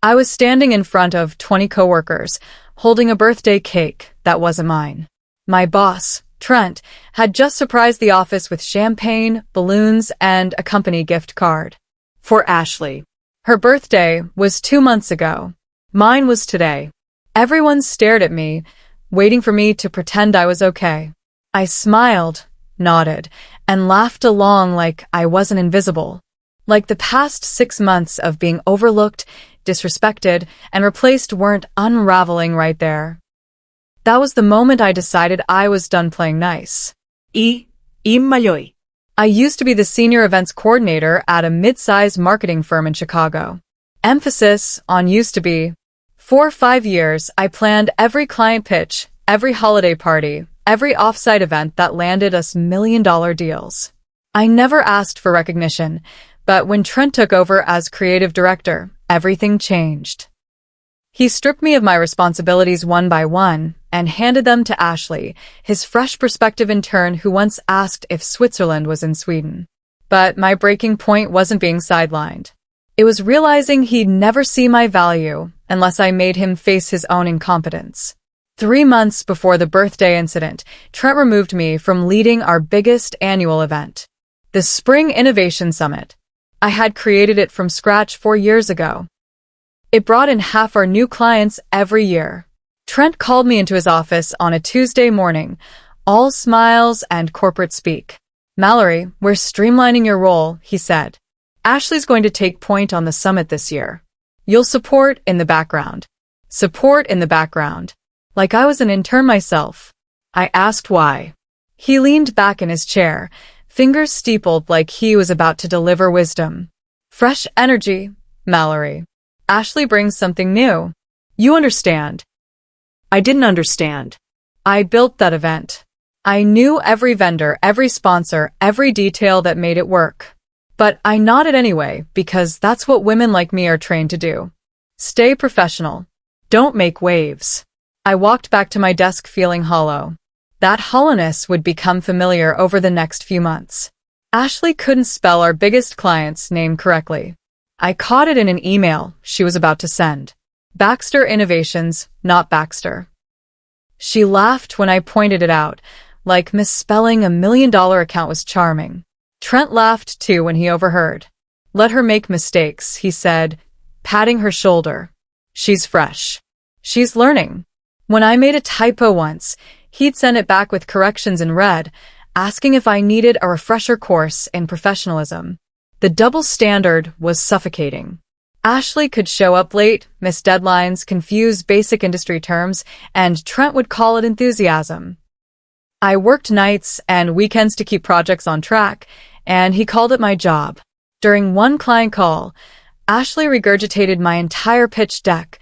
I was standing in front of 20 coworkers, holding a birthday cake that wasn't mine. My boss, Trent, had just surprised the office with champagne, balloons, and a company gift card. For Ashley. Her birthday was 2 months ago. Mine was today. Everyone stared at me, waiting for me to pretend I was okay. I smiled, nodded, and laughed along like I wasn't invisible. Like the past 6 months of being overlooked, disrespected, and replaced weren't unraveling right there. That was the moment I decided I was done playing nice. Mayoy. I used to be the senior events coordinator at a mid-sized marketing firm in Chicago. Emphasis on used to be. For 5 years, I planned every client pitch, every holiday party, every off-site event that landed us million-dollar deals. I never asked for recognition, but when Trent took over as creative director, everything changed. He stripped me of my responsibilities one by one and handed them to Ashley, his fresh perspective intern who once asked if Switzerland was in Sweden. But my breaking point wasn't being sidelined. It was realizing he'd never see my value unless I made him face his own incompetence. 3 months before the birthday incident, Trent removed me from leading our biggest annual event, the Spring Innovation Summit. I had created it from scratch 4 years ago. It brought in half our new clients every year. Trent called me into his office on a Tuesday morning, all smiles and corporate speak. "Mallory, we're streamlining your role," he said. "Ashley's going to take point on the summit this year. You'll support in the background." Support in the background. Like I was an intern myself. I asked why. He leaned back in his chair, fingers steepled like he was about to deliver wisdom. "Fresh energy, Mallory. Ashley brings something new. You understand." I didn't understand. I built that event. I knew every vendor, every sponsor, every detail that made it work. But I nodded anyway, because that's what women like me are trained to do. Stay professional. Don't make waves. I walked back to my desk feeling hollow. That hollowness would become familiar over the next few months. Ashley couldn't spell our biggest client's name correctly. I caught it in an email she was about to send. Baxter Innovations, not Baxter. She laughed when I pointed it out, like misspelling a $1 million account was charming. Trent laughed too when he overheard. "Let her make mistakes," he said, patting her shoulder. "She's fresh. She's learning." When I made a typo once, he'd send it back with corrections in red, asking if I needed a refresher course in professionalism. The double standard was suffocating. Ashley could show up late, miss deadlines, confuse basic industry terms, and Trent would call it enthusiasm. I worked nights and weekends to keep projects on track, and he called it my job. During one client call, Ashley regurgitated my entire pitch deck,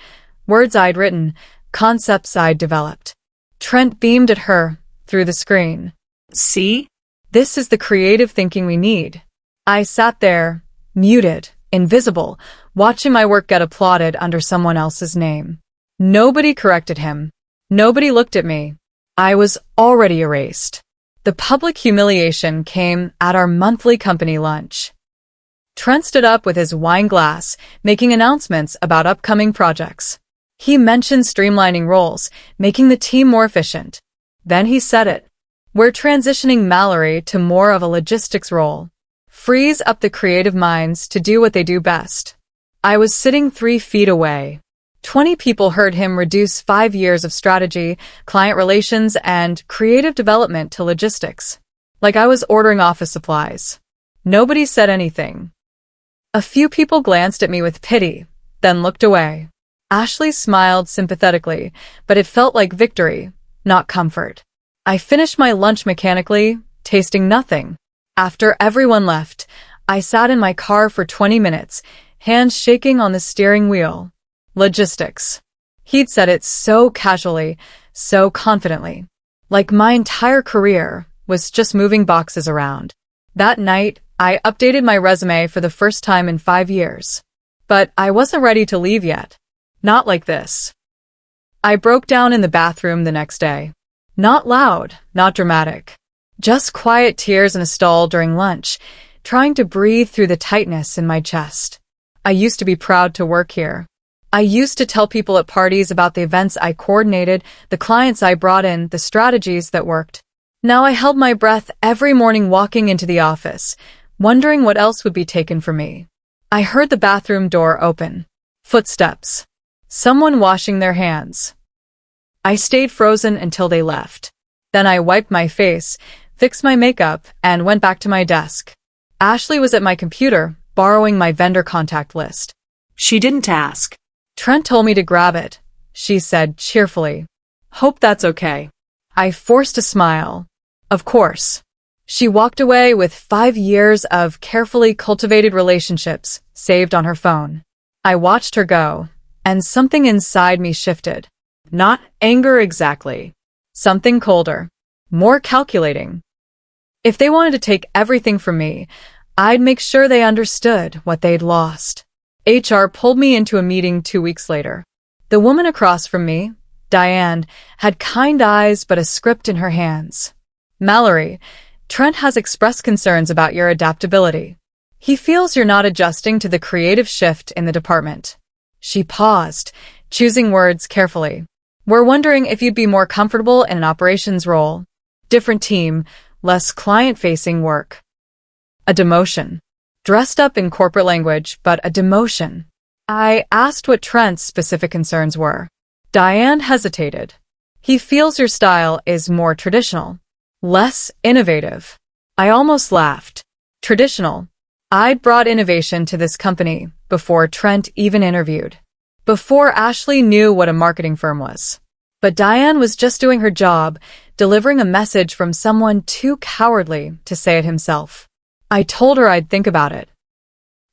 words I'd written, concepts I'd developed. Trent beamed at her through the screen. "See? This is the creative thinking we need." I sat there, muted, invisible, watching my work get applauded under someone else's name. Nobody corrected him. Nobody looked at me. I was already erased. The public humiliation came at our monthly company lunch. Trent stood up with his wine glass, making announcements about upcoming projects. He mentioned streamlining roles, making the team more efficient. Then he said it. "We're transitioning Mallory to more of a logistics role. Frees up the creative minds to do what they do best." I was sitting 3 feet away. 20 people heard him reduce 5 years of strategy, client relations, and creative development to logistics. Like I was ordering office supplies. Nobody said anything. A few people glanced at me with pity, then looked away. Ashley smiled sympathetically, but it felt like victory, not comfort. I finished my lunch mechanically, tasting nothing. After everyone left, I sat in my car for 20 minutes, hands shaking on the steering wheel. Logistics. He'd said it so casually, so confidently. Like my entire career was just moving boxes around. That night, I updated my resume for the first time in 5 years. But I wasn't ready to leave yet. Not like this. I broke down in the bathroom the next day. Not loud, not dramatic. Just quiet tears in a stall during lunch, trying to breathe through the tightness in my chest. I used to be proud to work here. I used to tell people at parties about the events I coordinated, the clients I brought in, the strategies that worked. Now I held my breath every morning walking into the office, wondering what else would be taken from me. I heard the bathroom door open. Footsteps. Someone washing their hands. I stayed frozen until they left. Then I wiped my face, fixed my makeup, and went back to my desk. Ashley was at my computer, borrowing my vendor contact list. She didn't ask. Trent told me to grab it, she said cheerfully. Hope that's okay. I forced a smile. Of course. She walked away with 5 years of carefully cultivated relationships saved on her phone. I watched her go, and something inside me shifted. Not anger exactly. Something colder. More calculating. If they wanted to take everything from me, I'd make sure they understood what they'd lost. HR pulled me into a meeting 2 weeks later. The woman across from me, Diane, had kind eyes but a script in her hands. Mallory, Trent has expressed concerns about your adaptability. He feels you're not adjusting to the creative shift in the department. She paused, choosing words carefully. We're wondering if you'd be more comfortable in an operations role. Different team, less client-facing work. A demotion. Dressed up in corporate language, but a demotion. I asked what Trent's specific concerns were. Diane hesitated. He feels your style is more traditional. Less innovative. I almost laughed. Traditional. I'd brought innovation to this company before Trent even interviewed. Before Ashley knew what a marketing firm was. But Diane was just doing her job, delivering a message from someone too cowardly to say it himself. I told her I'd think about it.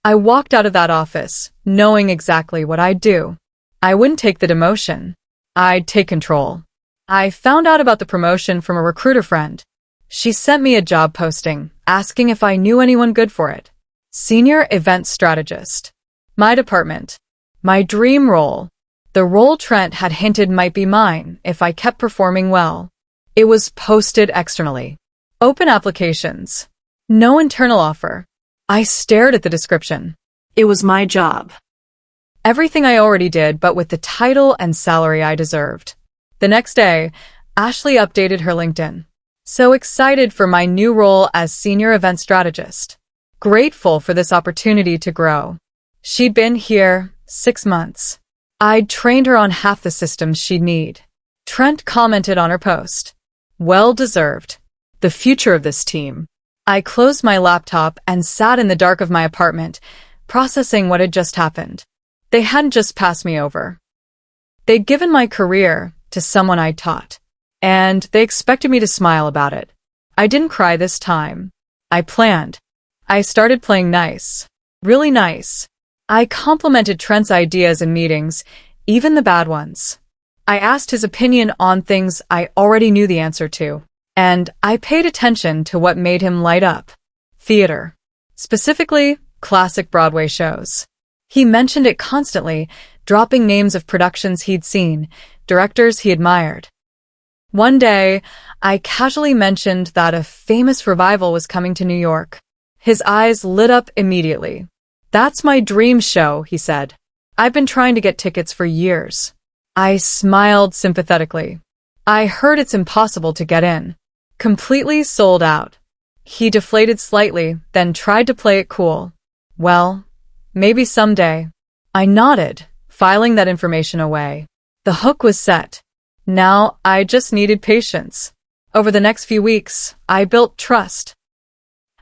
I walked out of that office, knowing exactly what I'd do. I wouldn't take the demotion. I'd take control. I found out about the promotion from a recruiter friend. She sent me a job posting, asking if I knew anyone good for it. Senior Event Strategist. My department. My dream role. The role Trent had hinted might be mine if I kept performing well. It was posted externally. Open applications. No internal offer. I stared at the description. It was my job. Everything I already did, but with the title and salary I deserved. The next day, Ashley updated her LinkedIn. So excited for my new role as Senior Event Strategist. Grateful for this opportunity to grow. She'd been here 6 months. I'd trained her on half the systems she'd need. Trent commented on her post. Well deserved. The future of this team. I closed my laptop and sat in the dark of my apartment, processing what had just happened. They hadn't just passed me over. They'd given my career to someone I taught, and they expected me to smile about it. I didn't cry this time. I planned. I started playing nice. Really nice. I complimented Trent's ideas in meetings, even the bad ones. I asked his opinion on things I already knew the answer to. And I paid attention to what made him light up. Theater. Specifically, classic Broadway shows. He mentioned it constantly, dropping names of productions he'd seen, directors he admired. One day, I casually mentioned that a famous revival was coming to New York. His eyes lit up immediately. That's my dream show, he said. I've been trying to get tickets for years. I smiled sympathetically. I heard it's impossible to get in. Completely sold out. He deflated slightly, then tried to play it cool. Well, maybe someday. I nodded, filing that information away. The hook was set. Now I just needed patience. Over the next few weeks, I built trust.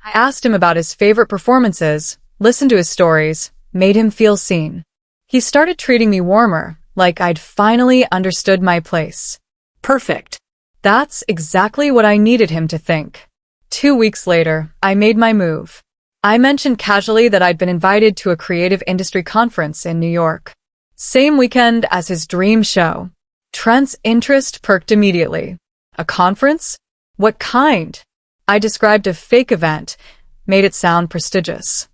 I asked him about his favorite performances, listened to his stories, made him feel seen. He started treating me warmer, like I'd finally understood my place. Perfect. That's exactly what I needed him to think. 2 weeks later, I made my move. I mentioned casually that I'd been invited to a creative industry conference in New York. Same weekend as his dream show. Trent's interest perked immediately. A conference? What kind? I described a fake event, made it sound prestigious.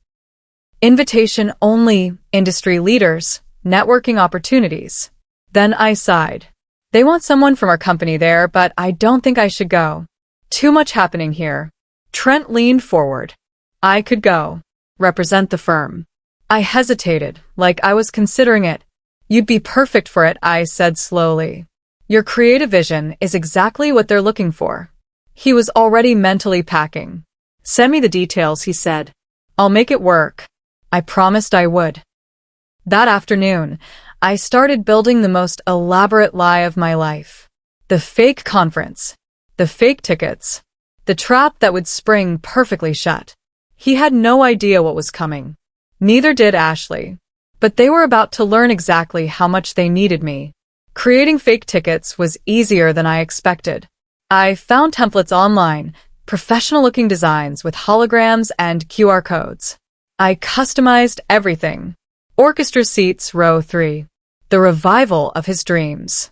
Invitation only, industry leaders, networking opportunities. Then I sighed. They want someone from our company there, but I don't think I should go. Too much happening here. Trent leaned forward. I could go. Represent the firm. I hesitated, like I was considering it. You'd be perfect for it, I said slowly. Your creative vision is exactly what they're looking for. He was already mentally packing. Send me the details, he said. I'll make it work. I promised I would. That afternoon, I started building the most elaborate lie of my life. The fake conference. The fake tickets. The trap that would spring perfectly shut. He had no idea what was coming. Neither did Ashley. But they were about to learn exactly how much they needed me. Creating fake tickets was easier than I expected. I found templates online, professional-looking designs with holograms and QR codes. I customized everything. Orchestra seats, row 3. The revival of his dreams.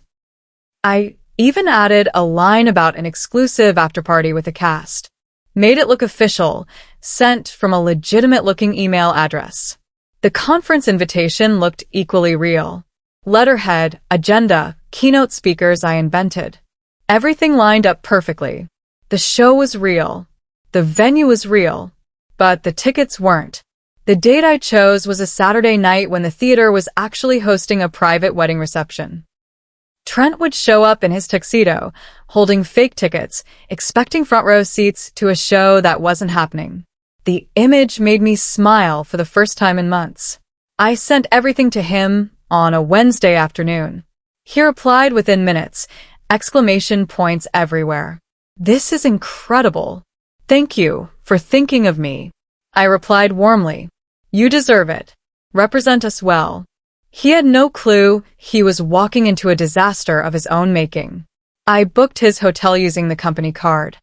I even added a line about an exclusive after-party with the cast. Made it look official, sent from a legitimate-looking email address. The conference invitation looked equally real. Letterhead, agenda, keynote speakers I invented. Everything lined up perfectly. The show was real. The venue was real. But the tickets weren't. The date I chose was a Saturday night when the theater was actually hosting a private wedding reception. Trent would show up in his tuxedo, holding fake tickets, expecting front row seats to a show that wasn't happening. The image made me smile for the first time in months. I sent everything to him on a Wednesday afternoon. He replied within minutes, exclamation points everywhere. This is incredible. Thank you for thinking of me. I replied warmly. You deserve it. Represent us well. He had no clue he was walking into a disaster of his own making. I booked his hotel using the company card.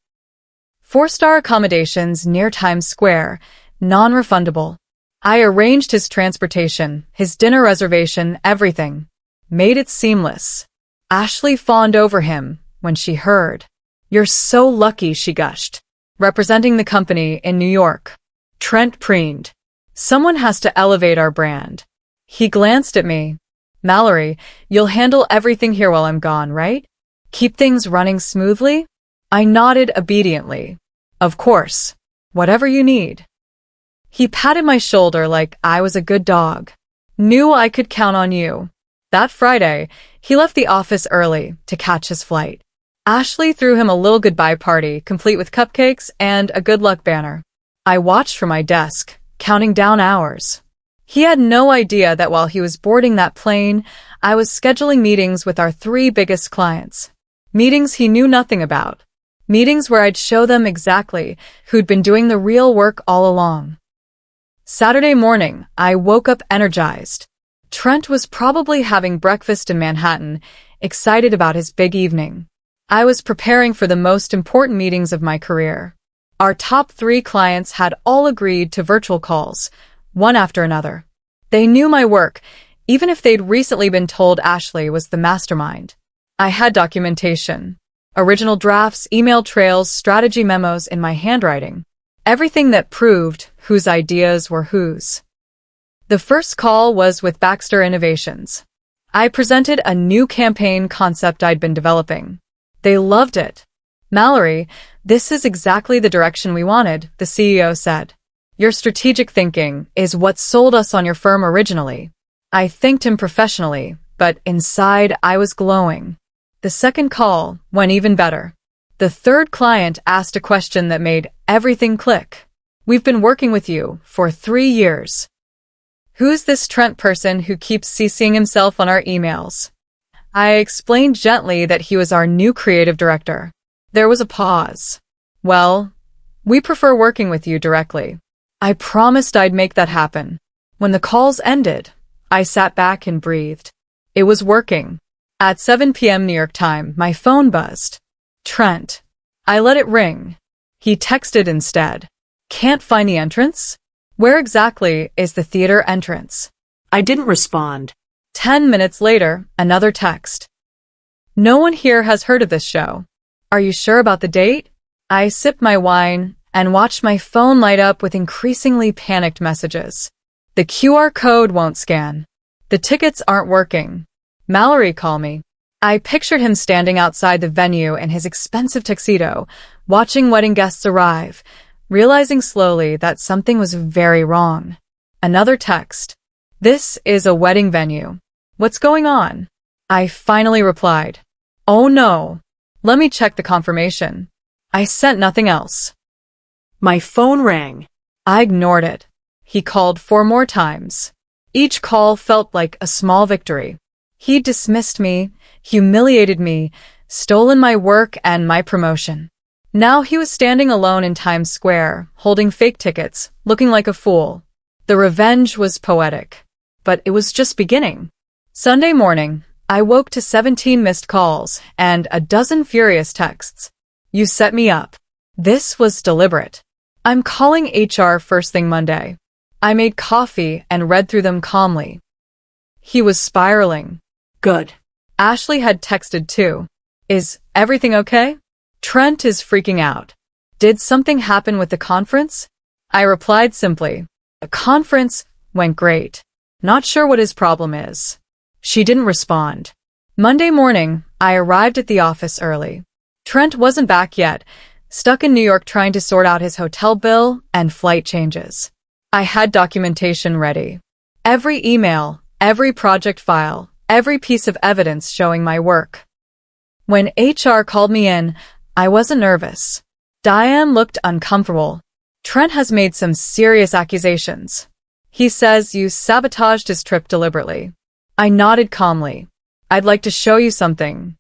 4-star accommodations near Times Square, non-refundable. I arranged his transportation, his dinner reservation, everything. Made it seamless. Ashley fawned over him when she heard. You're so lucky, she gushed. Representing the company in New York. Trent preened. Someone has to elevate our brand. He glanced at me. Mallory, you'll handle everything here while I'm gone, right? Keep things running smoothly? I nodded obediently. Of course. Whatever you need. He patted my shoulder like I was a good dog. Knew I could count on you. That Friday, he left the office early to catch his flight. Ashley threw him a little goodbye party, complete with cupcakes and a good luck banner. I watched from my desk, counting down hours. He had no idea that while he was boarding that plane, I was scheduling meetings with our 3 biggest clients. Meetings he knew nothing about. Meetings where I'd show them exactly who'd been doing the real work all along. Saturday morning, I woke up energized. Trent was probably having breakfast in Manhattan, excited about his big evening. I was preparing for the most important meetings of my career. Our top 3 clients had all agreed to virtual calls, one after another. They knew my work, even if they'd recently been told Ashley was the mastermind. I had documentation. Original drafts, email trails, strategy memos in my handwriting. Everything that proved whose ideas were whose. The first call was with Baxter Innovations. I presented a new campaign concept I'd been developing. They loved it. Mallory, this is exactly the direction we wanted, the CEO said. Your strategic thinking is what sold us on your firm originally. I thanked him professionally, but inside I was glowing. The second call went even better. The third client asked a question that made everything click. We've been working with you for 3 years. Who's this Trent person who keeps CCing himself on our emails? I explained gently that he was our new creative director. There was a pause. Well, we prefer working with you directly. I promised I'd make that happen. When the calls ended, I sat back and breathed. It was working. At 7 p.m. New York time, my phone buzzed. Trent. I let it ring. He texted instead. Can't find the entrance? Where exactly is the theater entrance? I didn't respond. 10 minutes later, another text. No one here has heard of this show. Are you sure about the date? I sipped my wine and watched my phone light up with increasingly panicked messages. The QR code won't scan. The tickets aren't working. Mallory, call me. I pictured him standing outside the venue in his expensive tuxedo, watching wedding guests arrive, realizing slowly that something was very wrong. Another text. This is a wedding venue. What's going on? I finally replied. Oh no. Let me check the confirmation. I sent nothing else. My phone rang. I ignored it. He called 4 more times. Each call felt like a small victory. He dismissed me, humiliated me, stolen my work and my promotion. Now he was standing alone in Times Square, holding fake tickets, looking like a fool. The revenge was poetic. But it was just beginning. Sunday morning, I woke to 17 missed calls and a dozen furious texts. You set me up. This was deliberate. I'm calling HR first thing Monday. I made coffee and read through them calmly. He was spiraling. Good. Ashley had texted too. Is everything okay? Trent is freaking out. Did something happen with the conference? I replied simply. The conference went great. Not sure what his problem is. She didn't respond. Monday morning, I arrived at the office early. Trent wasn't back yet, stuck in New York trying to sort out his hotel bill and flight changes. I had documentation ready. Every email, every project file, every piece of evidence showing my work. When HR called me in, I wasn't nervous. Diane looked uncomfortable. Trent has made some serious accusations. He says you sabotaged his trip deliberately. I nodded calmly. I'd like to show you something.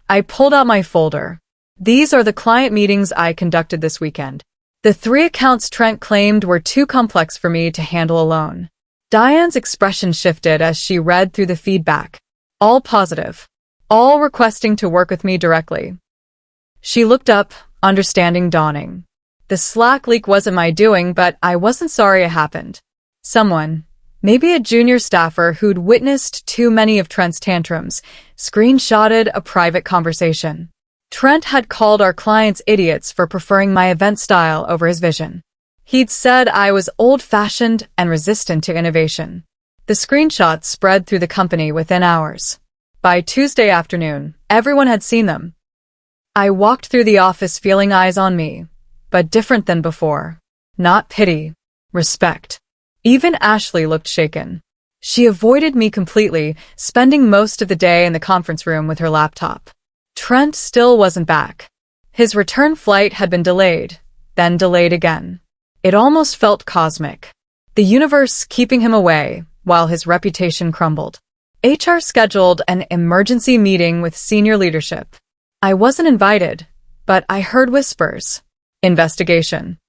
I pulled out my folder. These are the client meetings I conducted this weekend. The 3 accounts Trent claimed were too complex for me to handle alone. Diane's expression shifted as she read through the feedback. All positive. All requesting to work with me directly. She looked up, understanding dawning. The Slack leak wasn't my doing, but I wasn't sorry it happened. Someone, maybe a junior staffer who'd witnessed too many of Trent's tantrums, screenshotted a private conversation. Trent had called our clients idiots for preferring my event style over his vision. He'd said I was old-fashioned and resistant to innovation. The screenshots spread through the company within hours. By Tuesday afternoon, everyone had seen them. I walked through the office feeling eyes on me, but different than before. Not pity, respect. Even Ashley looked shaken. She avoided me completely, spending most of the day in the conference room with her laptop. Trent still wasn't back. His return flight had been delayed, then delayed again. It almost felt cosmic. The universe keeping him away while his reputation crumbled. HR scheduled an emergency meeting with senior leadership. I wasn't invited, but I heard whispers. Investigation.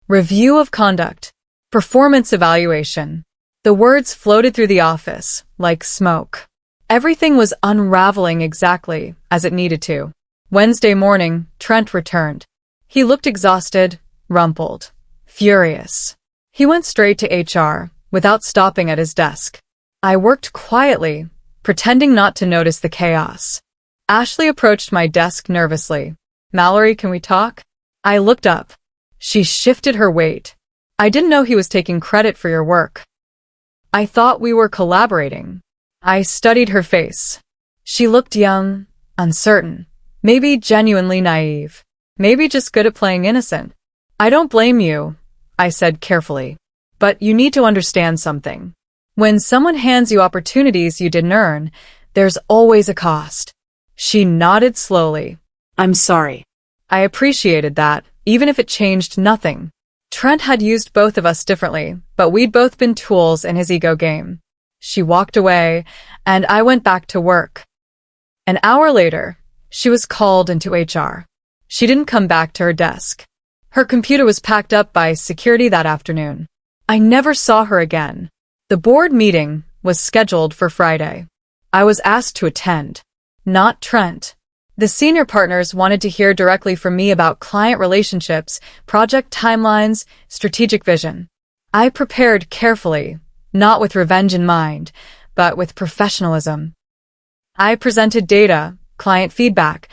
Review of conduct. Performance evaluation. The words floated through the office like smoke. Everything was unraveling exactly as it needed to. Wednesday morning, Trent returned. He looked exhausted, rumpled, furious. He went straight to HR, without stopping at his desk. I worked quietly, pretending not to notice the chaos. Ashley approached my desk nervously. Mallory, can we talk? I looked up. She shifted her weight. I didn't know he was taking credit for your work. I thought we were collaborating. I studied her face. She looked young, uncertain, maybe genuinely naive, maybe just good at playing innocent. I don't blame you, I said carefully. But you need to understand something. When someone hands you opportunities you didn't earn, there's always a cost. She nodded slowly. I'm sorry. I appreciated that, even if it changed nothing. Trent had used both of us differently, but we'd both been tools in his ego game. She walked away, and I went back to work. An hour later, she was called into HR. She didn't come back to her desk. Her computer was packed up by security that afternoon. I never saw her again. The board meeting was scheduled for Friday. I was asked to attend. Not Trent. The senior partners wanted to hear directly from me about client relationships, project timelines, strategic vision. I prepared carefully, not with revenge in mind, but with professionalism. I presented data, client feedback,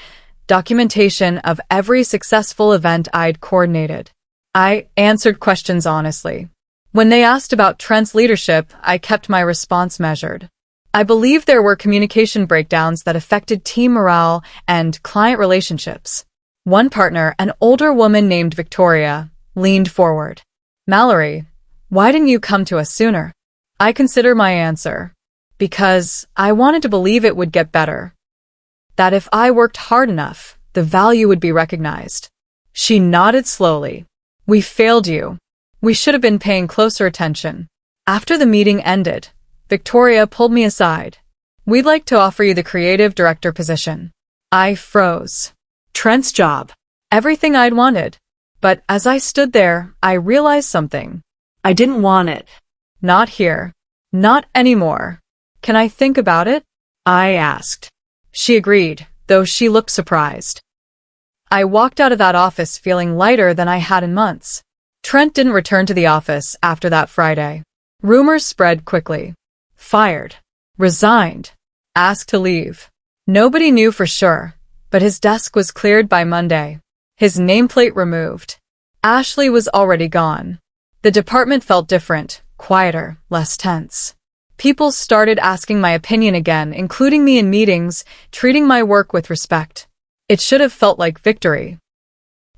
documentation of every successful event I'd coordinated. I answered questions honestly. When they asked about Trent's leadership, I kept my response measured. I believe there were communication breakdowns that affected team morale and client relationships. One partner, an older woman named Victoria, leaned forward. Mallory, why didn't you come to us sooner? I consider my answer. because I wanted to believe it would get better. That if I worked hard enough, the value would be recognized. She nodded slowly. We failed you. We should have been paying closer attention. After the meeting ended, Victoria pulled me aside. We'd like to offer you the creative director position. I froze. Trent's job. Everything I'd wanted. But as I stood there, I realized something. I didn't want it. Not here. Not anymore. Can I think about it? I asked. She agreed, though she looked surprised. I walked out of that office feeling lighter than I had in months. Trent didn't return to the office after that Friday. Rumors spread quickly. Fired. Resigned. Asked to leave. Nobody knew for sure, but his desk was cleared by Monday. His nameplate removed. Ashley was already gone. The department felt different, quieter, less tense. People started asking my opinion again, including me in meetings, treating my work with respect. It should have felt like victory.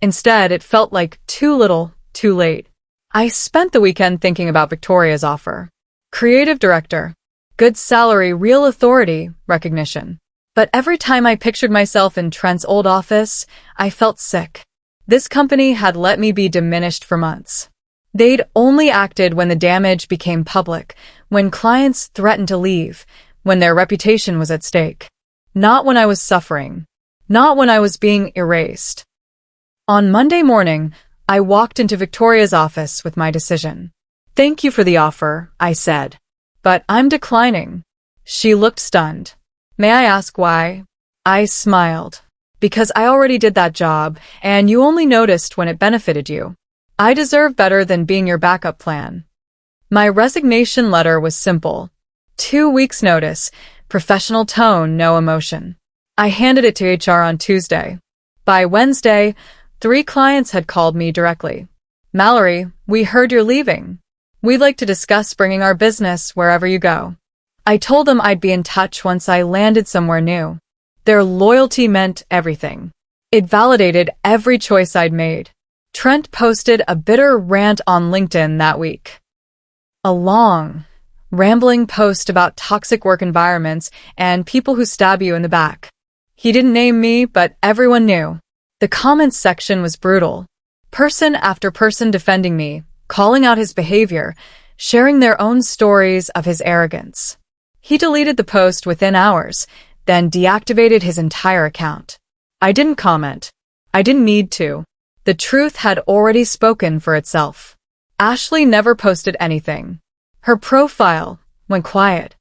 Instead, it felt like too little, too late. I spent the weekend thinking about Victoria's offer. Creative director. Good salary, real authority, recognition. But every time I pictured myself in Trent's old office, I felt sick. This company had let me be diminished for months. They'd only acted when the damage became public, when clients threatened to leave, when their reputation was at stake. Not when I was suffering. Not when I was being erased. On Monday morning, I walked into Victoria's office with my decision. Thank you for the offer, I said. But I'm declining. She looked stunned. May I ask why? I smiled. Because I already did that job, and you only noticed when it benefited you. I deserve better than being your backup plan. My resignation letter was simple. 2 weeks' notice, professional tone, no emotion. I handed it to HR on Tuesday. By Wednesday, 3 clients had called me directly. Mallory, we heard you're leaving. We'd like to discuss bringing our business wherever you go. I told them I'd be in touch once I landed somewhere new. Their loyalty meant everything. It validated every choice I'd made. Trent posted a bitter rant on LinkedIn that week. A long, rambling post about toxic work environments and people who stab you in the back. He didn't name me, but everyone knew. The comments section was brutal. Person after person defending me, calling out his behavior, sharing their own stories of his arrogance. He deleted the post within hours, then deactivated his entire account. I didn't comment. I didn't need to. The truth had already spoken for itself. Ashley never posted anything. Her profile went quiet.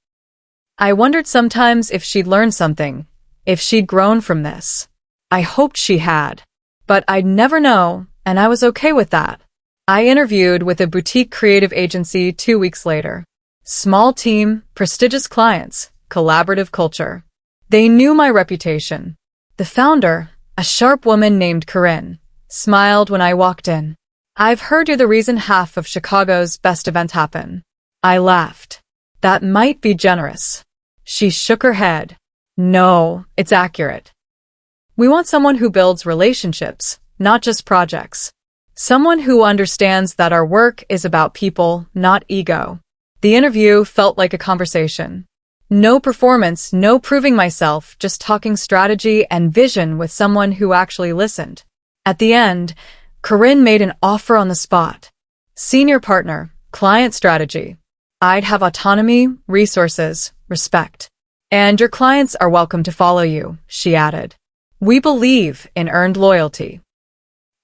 I wondered sometimes if she'd learned something, if she'd grown from this. I hoped she had. But I'd never know, and I was okay with that. I interviewed with a boutique creative agency 2 weeks later. Small team, prestigious clients, collaborative culture. They knew my reputation. The founder, a sharp woman named Corinne, smiled when I walked in. I've heard you're the reason half of Chicago's best events happen. I laughed. That might be generous. She shook her head. No, it's accurate. We want someone who builds relationships, not just projects. Someone who understands that our work is about people, not ego. The interview felt like a conversation. No performance, no proving myself, just talking strategy and vision with someone who actually listened. At the end, Corinne made an offer on the spot. Senior partner, client strategy. I'd have autonomy, resources, respect. And your clients are welcome to follow you, she added. We believe in earned loyalty.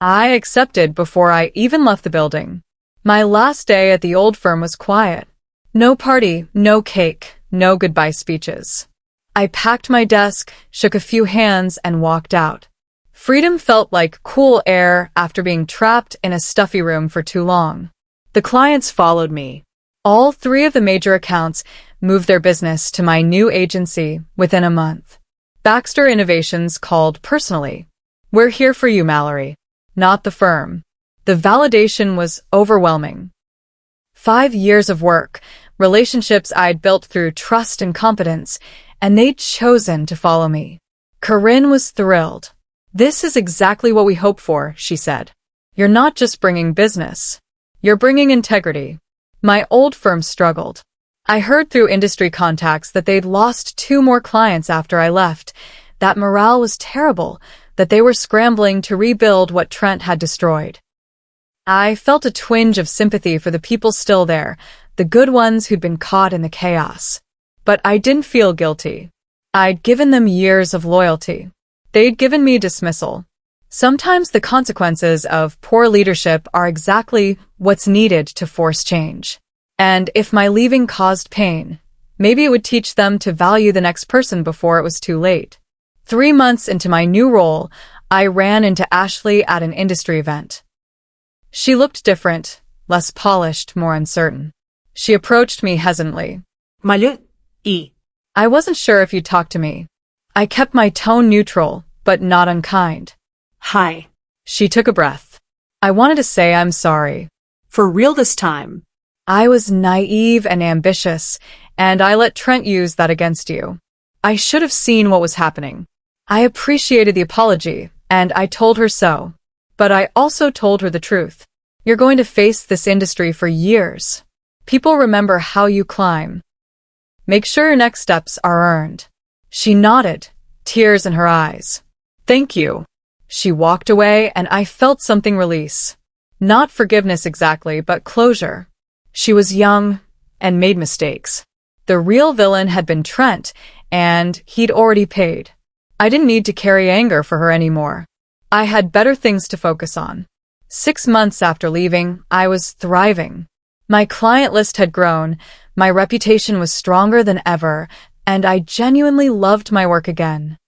I accepted before I even left the building. My last day at the old firm was quiet. No party, no cake, no goodbye speeches. I packed my desk, shook a few hands, and walked out. Freedom felt like cool air after being trapped in a stuffy room for too long. The clients followed me. All 3 of the major accounts moved their business to my new agency within a month. Baxter Innovations called personally. We're here for you, Mallory. Not the firm. The validation was overwhelming. 5 years of work, relationships I'd built through trust and competence, and they'd chosen to follow me. Corinne was thrilled. This is exactly what we hoped for, she said. You're not just bringing business. You're bringing integrity. My old firm struggled. I heard through industry contacts that they'd lost 2 more clients after I left, that morale was terrible, that they were scrambling to rebuild what Trent had destroyed. I felt a twinge of sympathy for the people still there, the good ones who'd been caught in the chaos. But I didn't feel guilty. I'd given them years of loyalty. They'd given me dismissal. Sometimes the consequences of poor leadership are exactly what's needed to force change. And if my leaving caused pain, maybe it would teach them to value the next person before it was too late. 3 months into my new role, I ran into Ashley at an industry event. She looked different, less polished, more uncertain. She approached me hesitantly. Mali. I wasn't sure if you'd talk to me. I kept my tone neutral, but not unkind. Hi. She took a breath. I wanted to say I'm sorry. For real this time. I was naive and ambitious, and I let Trent use that against you. I should have seen what was happening. I appreciated the apology, and I told her so. But I also told her the truth. You're going to face this industry for years. People remember how you climb. Make sure your next steps are earned. She nodded, tears in her eyes. Thank you. She walked away, and I felt something release. Not forgiveness exactly, but closure. She was young and made mistakes. The real villain had been Trent, and he'd already paid. I didn't need to carry anger for her anymore. I had better things to focus on. 6 months after leaving, I was thriving. My client list had grown, my reputation was stronger than ever, and I genuinely loved my work again.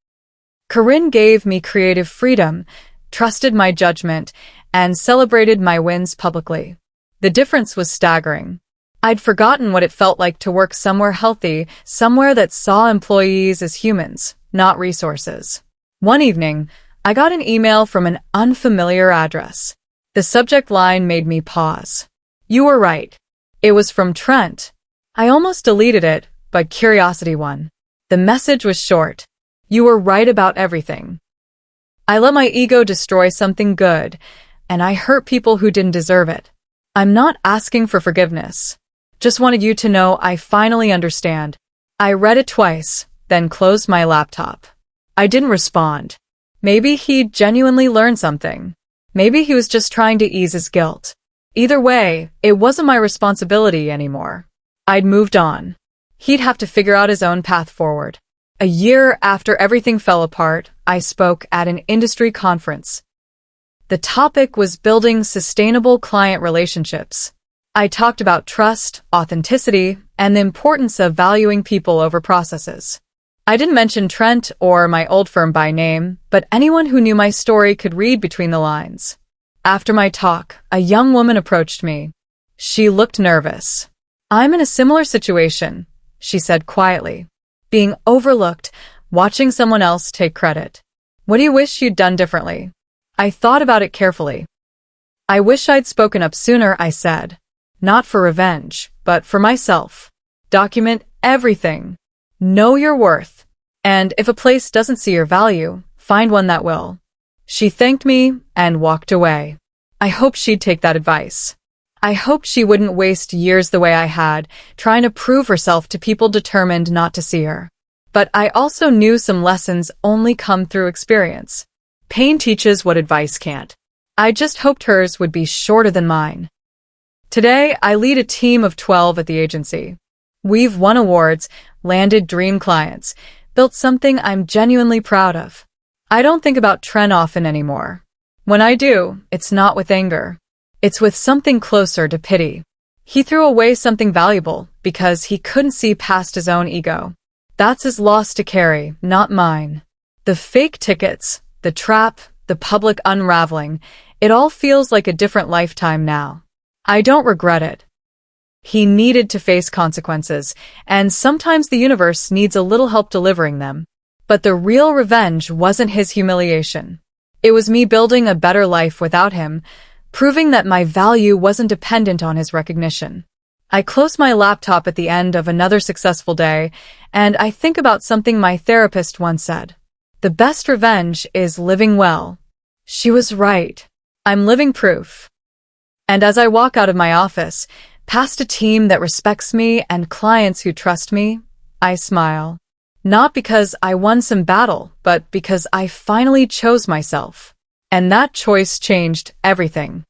Corinne gave me creative freedom, trusted my judgment, and celebrated my wins publicly. The difference was staggering. I'd forgotten what it felt like to work somewhere healthy, somewhere that saw employees as humans, not resources. One evening, I got an email from an unfamiliar address. The subject line made me pause. You were right. It was from Trent. I almost deleted it, but curiosity won. The message was short. You were right about everything. I let my ego destroy something good, and I hurt people who didn't deserve it. I'm not asking for forgiveness. Just wanted you to know I finally understand. I read it twice, then closed my laptop. I didn't respond. Maybe he'd genuinely learned something. Maybe he was just trying to ease his guilt. Either way, it wasn't my responsibility anymore. I'd moved on. He'd have to figure out his own path forward. A year after everything fell apart, I spoke at an industry conference. The topic was building sustainable client relationships. I talked about trust, authenticity, and the importance of valuing people over processes. I didn't mention Trent or my old firm by name, but anyone who knew my story could read between the lines. After my talk, a young woman approached me. She looked nervous. I'm in a similar situation, she said quietly. Being overlooked, watching someone else take credit. What do you wish you'd done differently? I thought about it carefully. I wish I'd spoken up sooner, I said. Not for revenge, but for myself. Document everything. Know your worth. And if a place doesn't see your value, find one that will. She thanked me and walked away. I hoped she'd take that advice. I hoped she wouldn't waste years the way I had, trying to prove herself to people determined not to see her. But I also knew some lessons only come through experience. Pain teaches what advice can't. I just hoped hers would be shorter than mine. Today, I lead a team of 12 at the agency. We've won awards, landed dream clients, built something I'm genuinely proud of. I don't think about Trent often anymore. When I do, it's not with anger. It's with something closer to pity. He threw away something valuable because he couldn't see past his own ego. That's his loss to carry, not mine. The fake tickets, the trap, the public unraveling, it all feels like a different lifetime now. I don't regret it. He needed to face consequences, and sometimes the universe needs a little help delivering them. But the real revenge wasn't his humiliation. It was me building a better life without him, proving that my value wasn't dependent on his recognition. I close my laptop at the end of another successful day, and I think about something my therapist once said. The best revenge is living well. She was right. I'm living proof. And as I walk out of my office, Past a team that respects me and clients who trust me, I smile. Not because I won some battle, but because I finally chose myself. And that choice changed everything.